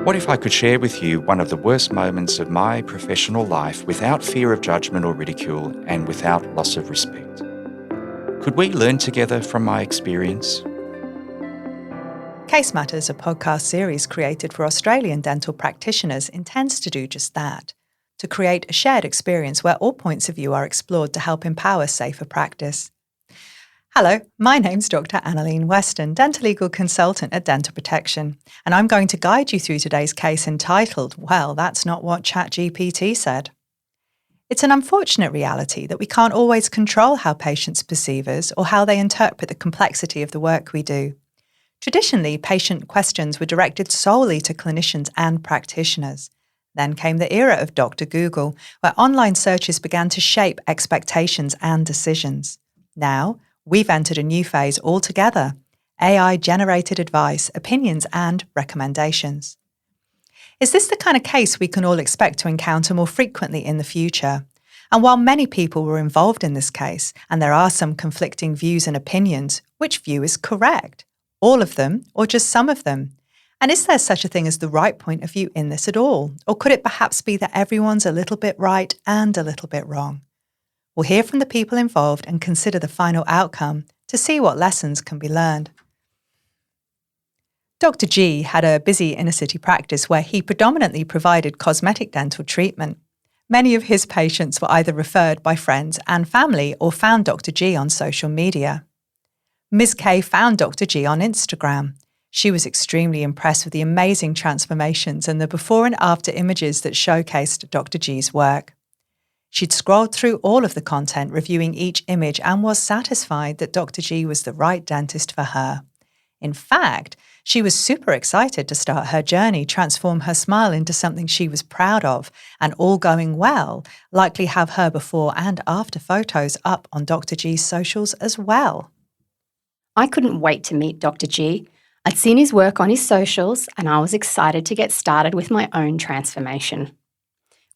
What if I could share with you one of the worst moments of my professional life without fear of judgment or ridicule and without loss of respect? Could we learn together from my experience? CaseMatters, a podcast series created for Australian dental practitioners, intends to do just that, to create a shared experience where all points of view are explored to help empower safer practice. Hello, my name's Dr. Annalene Weston, dental legal consultant at Dental Protection, and I'm going to guide you through today's case entitled, Well, That's Not What ChatGPT Said. It's an unfortunate reality that we can't always control how patients perceive us or how they interpret the complexity of the work we do. Traditionally, patient questions were directed solely to clinicians and practitioners. Then came the era of Dr. Google, where online searches began to shape expectations and decisions. Now, we've entered a new phase altogether: AI-generated advice, opinions, and recommendations. Is this the kind of case we can all expect to encounter more frequently in the future? And while many people were involved in this case, and there are some conflicting views and opinions, which view is correct? All of them, or just some of them? And is there such a thing as the right point of view in this at all? Or could it perhaps be that everyone's a little bit right and a little bit wrong? We'll hear from the people involved and consider the final outcome to see what lessons can be learned. Dr. G had a busy inner-city practice where he predominantly provided cosmetic dental treatment. Many of his patients were either referred by friends and family or found Dr. G on social media. Ms. K found Dr. G on Instagram. She was extremely impressed with the amazing transformations and the before and after images that showcased Dr. G's work. She'd scrolled through all of the content, reviewing each image, and was satisfied that Dr. G was the right dentist for her. In fact, she was super excited to start her journey, transform her smile into something she was proud of, and all going well, likely have her before and after photos up on Dr. G's socials as well. I couldn't wait to meet Dr. G. I'd seen his work on his socials, and I was excited to get started with my own transformation.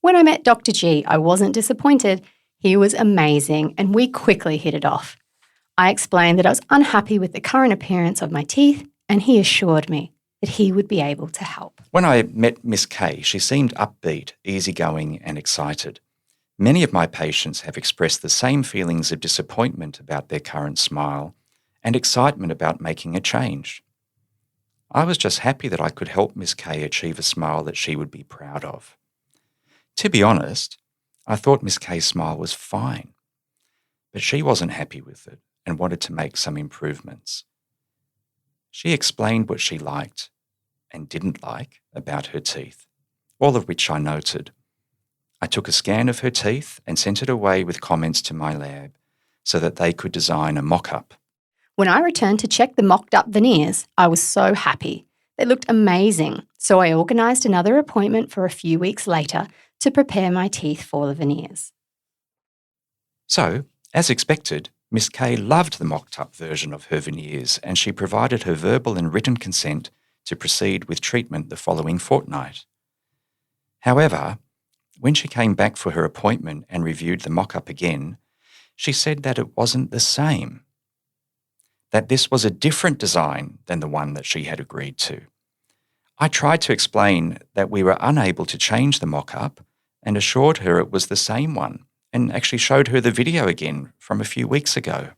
When I met Dr. G, I wasn't disappointed. He was amazing, and we quickly hit it off. I explained that I was unhappy with the current appearance of my teeth, and he assured me that he would be able to help. When I met Miss K, she seemed upbeat, easygoing and excited. Many of my patients have expressed the same feelings of disappointment about their current smile and excitement about making a change. I was just happy that I could help Miss K achieve a smile that she would be proud of. To be honest, I thought Miss K's smile was fine, but she wasn't happy with it and wanted to make some improvements. She explained what she liked and didn't like about her teeth, all of which I noted. I took a scan of her teeth and sent it away with comments to my lab so that they could design a mock-up. When I returned to check the mocked-up veneers, I was so happy. They looked amazing, so I organised another appointment for a few weeks later to prepare my teeth for the veneers. So, as expected, Miss K loved the mocked-up version of her veneers, and she provided her verbal and written consent to proceed with treatment the following fortnight. However, when she came back for her appointment and reviewed the mock-up again, she said that it wasn't the same, that this was a different design than the one that she had agreed to. I tried to explain that we were unable to change the mock-up and assured her it was the same one, and actually showed her the video again from a few weeks ago.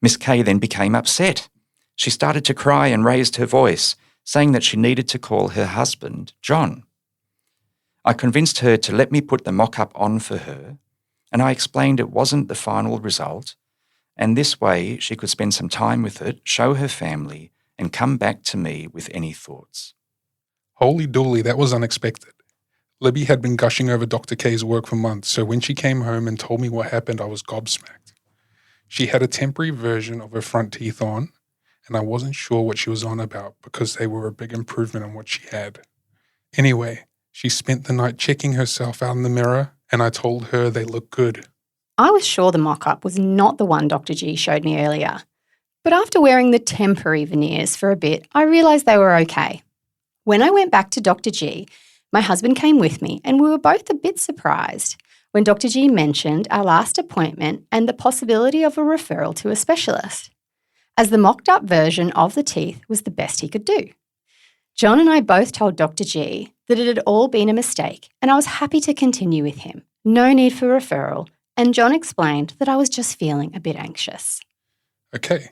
Miss K then became upset. She started to cry and raised her voice, saying that she needed to call her husband, John. I convinced her to let me put the mock-up on for her, and I explained it wasn't the final result, and this way she could spend some time with it, show her family, and come back to me with any thoughts. Holy dooly, that was unexpected. Libby had been gushing over Dr. K's work for months, so when she came home and told me what happened, I was gobsmacked. She had a temporary version of her front teeth on, and I wasn't sure what she was on about because they were a big improvement on what she had. Anyway, she spent the night checking herself out in the mirror, and I told her they looked good. I was sure the mock-up was not the one Dr. G showed me earlier, but after wearing the temporary veneers for a bit, I realised they were okay. When I went back to Dr. G, my husband came with me, and we were both a bit surprised when Dr. G mentioned our last appointment and the possibility of a referral to a specialist, as the mocked-up version of the teeth was the best he could do. John and I both told Dr. G that it had all been a mistake and I was happy to continue with him. No need for referral, and John explained that I was just feeling a bit anxious. Okay.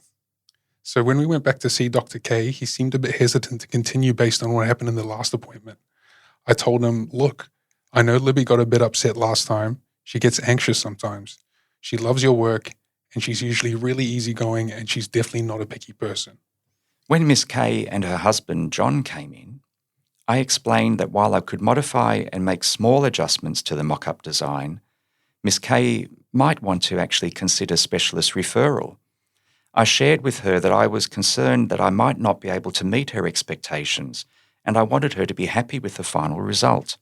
So when we went back to see Dr. K, he seemed a bit hesitant to continue based on what happened in the last appointment. I told him, look, I know Libby got a bit upset last time. She gets anxious sometimes. She loves your work, and she's usually really easygoing, and she's definitely not a picky person. When Miss K and her husband John came in, I explained that while I could modify and make small adjustments to the mock-up design, Miss K might want to actually consider specialist referral. I shared with her that I was concerned that I might not be able to meet her expectations, and I wanted her to be happy with the final result.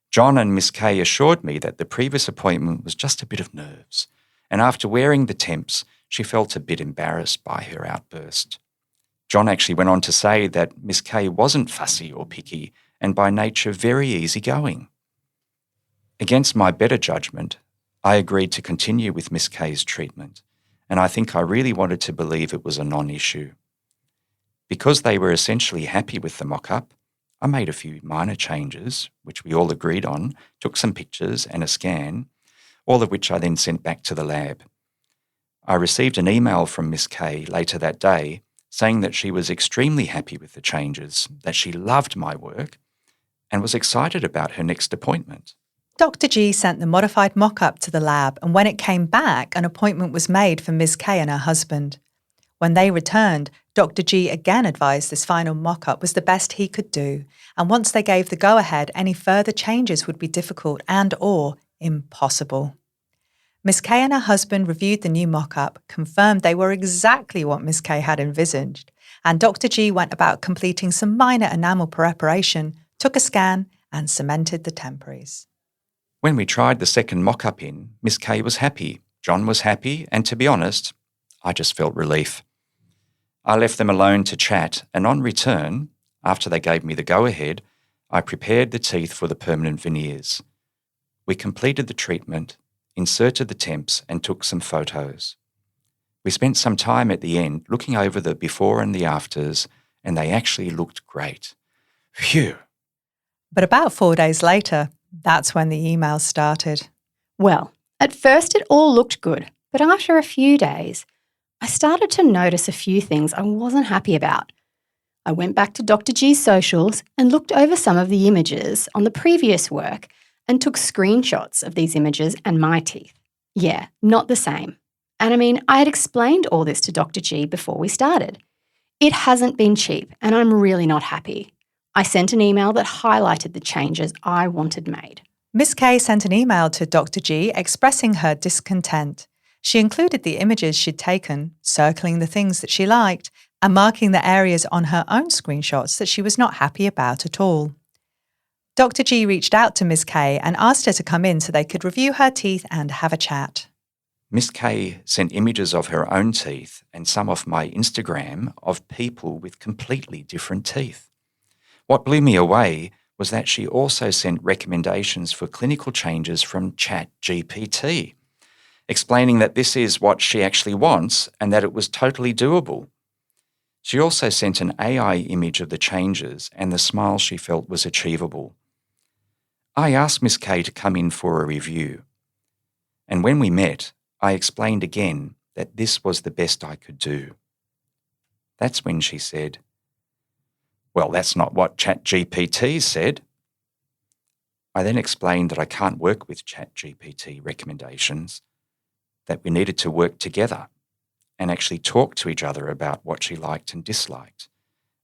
John and Miss K assured me that the previous appointment was just a bit of nerves, and after wearing the temps, she felt a bit embarrassed by her outburst. John actually went on to say that Miss K wasn't fussy or picky and by nature very easygoing. Against my better judgment, I agreed to continue with Miss K's treatment, and I think I really wanted to believe it was a non-issue. Because they were essentially happy with the mock-up, I made a few minor changes, which we all agreed on, took some pictures and a scan, all of which I then sent back to the lab. I received an email from Miss K later that day saying that she was extremely happy with the changes, that she loved my work, and was excited about her next appointment. Dr. G sent the modified mock-up to the lab, and when it came back, an appointment was made for Ms. K and her husband. When they returned, Dr. G again advised this final mock-up was the best he could do, and once they gave the go-ahead, any further changes would be difficult and/or impossible. Ms. K and her husband reviewed the new mock-up, confirmed they were exactly what Ms. K had envisaged, and Dr. G went about completing some minor enamel preparation, took a scan, and cemented the temporaries. When we tried the second mock-up in, Miss K was happy, John was happy, and to be honest, I just felt relief. I left them alone to chat, and on return, after they gave me the go-ahead, I prepared the teeth for the permanent veneers. We completed the treatment, inserted the temps, and took some photos. We spent some time at the end looking over the before and the afters, and they actually looked great. Phew! But about 4 days later, that's when the emails started. Well, at first it all looked good, but after a few days, I started to notice a few things I wasn't happy about. I went back to Dr. G's socials and looked over some of the images on the previous work and took screenshots of these images and my teeth. Yeah, not the same. And I mean, I had explained all this to Dr. G before we started. It hasn't been cheap, and I'm really not happy. I sent an email that highlighted the changes I wanted made. Miss K sent an email to Dr. G expressing her discontent. She included the images she'd taken, circling the things that she liked, and marking the areas on her own screenshots that she was not happy about at all. Dr. G reached out to Miss K and asked her to come in so they could review her teeth and have a chat. Miss K sent images of her own teeth and some off my Instagram of people with completely different teeth. What blew me away was that she also sent recommendations for clinical changes from ChatGPT, explaining that this is what she actually wants and that it was totally doable. She also sent an AI image of the changes and the smile she felt was achievable. I asked Miss K to come in for a review, and when we met, I explained again that this was the best I could do. That's when she said, "Well, that's not what ChatGPT said." I then explained that I can't work with ChatGPT recommendations, that we needed to work together and actually talk to each other about what she liked and disliked.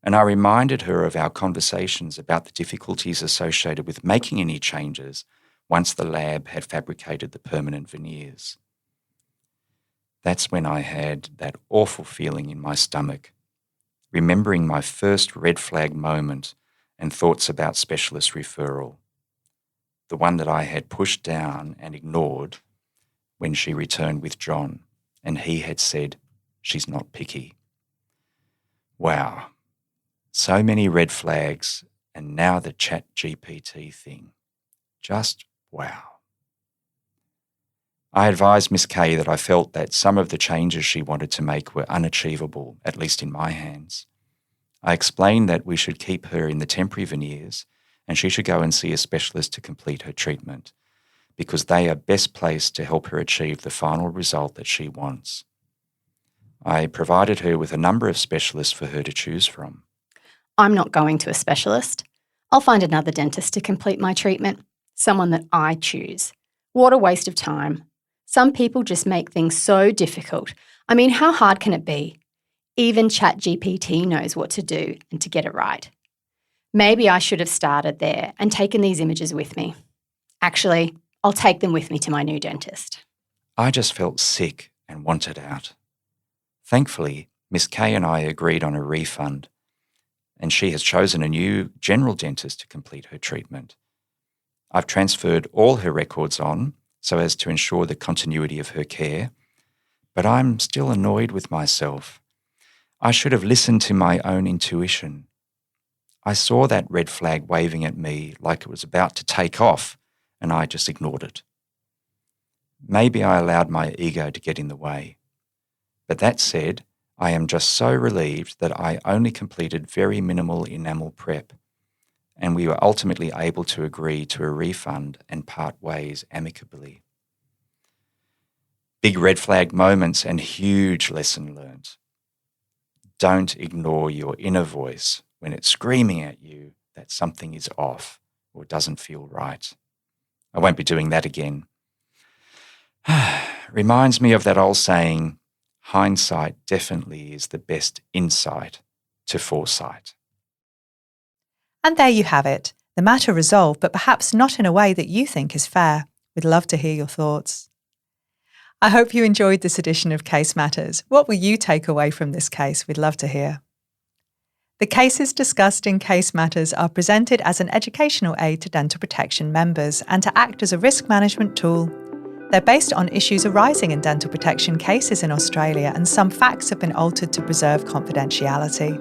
And I reminded her of our conversations about the difficulties associated with making any changes once the lab had fabricated the permanent veneers. That's when I had that awful feeling in my stomach, remembering my first red flag moment and thoughts about specialist referral, the one that I had pushed down and ignored when she returned with John and he had said, "She's not picky." Wow, so many red flags, and now the ChatGPT thing. Just wow. I advised Miss K that I felt that some of the changes she wanted to make were unachievable, at least in my hands. I explained that we should keep her in the temporary veneers and she should go and see a specialist to complete her treatment, because they are best placed to help her achieve the final result that she wants. I provided her with a number of specialists for her to choose from. I'm not going to a specialist. I'll find another dentist to complete my treatment, someone that I choose. What a waste of time. Some people just make things so difficult. I mean, how hard can it be? Even ChatGPT knows what to do and to get it right. Maybe I should have started there and taken these images with me. Actually, I'll take them with me to my new dentist. I just felt sick and wanted out. Thankfully, Miss Kay and I agreed on a refund, and she has chosen a new general dentist to complete her treatment. I've transferred all her records on so as to ensure the continuity of her care, but I'm still annoyed with myself. I should have listened to my own intuition. I saw that red flag waving at me like it was about to take off, and I just ignored it. Maybe I allowed my ego to get in the way. But that said, I am just so relieved that I only completed very minimal enamel prep, and we were ultimately able to agree to a refund and part ways amicably. Big red flag moments and huge lesson learnt. Don't ignore your inner voice when it's screaming at you that something is off or doesn't feel right. I won't be doing that again. Reminds me of that old saying, hindsight definitely is the best insight to foresight. And there you have it, the matter resolved, but perhaps not in a way that you think is fair. We'd love to hear your thoughts. I hope you enjoyed this edition of Case Matters. What will you take away from this case? We'd love to hear. The cases discussed in Case Matters are presented as an educational aid to dental protection members and to act as a risk management tool. They're based on issues arising in dental protection cases in Australia, and some facts have been altered to preserve confidentiality.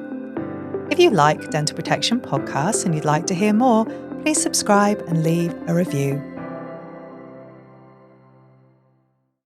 If you like dental protection podcasts and you'd like to hear more, please subscribe and leave a review.